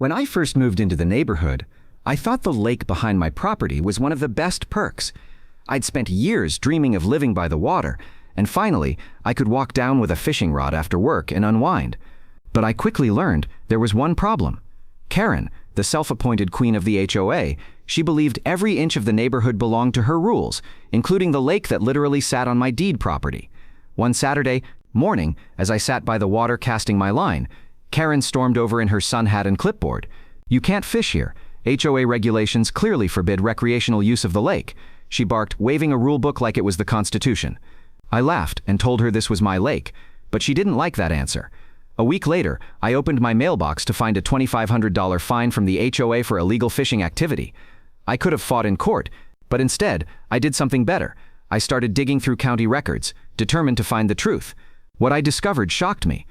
When I first moved into the neighborhood, I thought the lake behind my property was one of the best perks. I'd spent years dreaming of living by the water, and finally, I could walk down with a fishing rod after work and unwind. But I quickly learned there was one problem. Karen, the self-appointed queen of the HOA, she believed every inch of the neighborhood belonged to her rules, including the lake that literally sat on my deed property. One Saturday morning, as I sat by the water casting my line, Karen stormed over in her sun hat and clipboard. "You can't fish here. HOA regulations clearly forbid recreational use of the lake," she barked, waving a rule book like it was the Constitution. I laughed and told her this was my lake, but she didn't like that answer. A week later, I opened my mailbox to find a $2,500 fine from the HOA for illegal fishing activity. I could have fought in court, but instead, I did something better. I started digging through county records, determined to find the truth. What I discovered shocked me.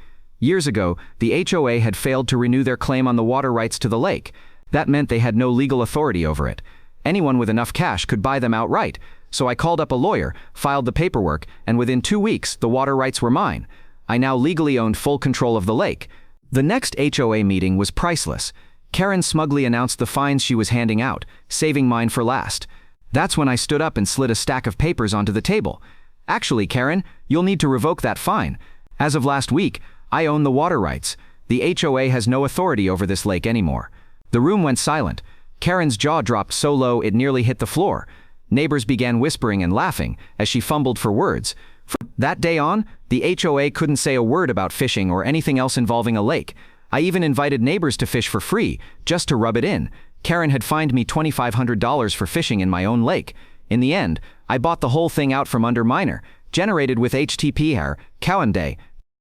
Years ago, the HOA had failed to renew their claim on the water rights to the lake. That meant they had no legal authority over it. Anyone with enough cash could buy them outright, so I called up a lawyer, filed the paperwork, and within 2 weeks, the water rights were mine. I now legally owned full control of the lake. The next HOA meeting was priceless. Karen smugly announced the fines she was handing out, saving mine for last. That's when I stood up and slid a stack of papers onto the table. "Actually, Karen, you'll need to revoke that fine. As of last week, I own the water rights. The HOA has no authority over this lake anymore." The room went silent. Karen's jaw dropped so low it nearly hit the floor. Neighbors began whispering and laughing as she fumbled for words. From that day on, the HOA couldn't say a word about fishing or anything else involving a lake. I even invited neighbors to fish for free, just to rub it in. Karen had fined me $2,500 for fishing in my own lake. In the end, I bought the whole thing out from under miner, generated with HTTP error, Cowan Day,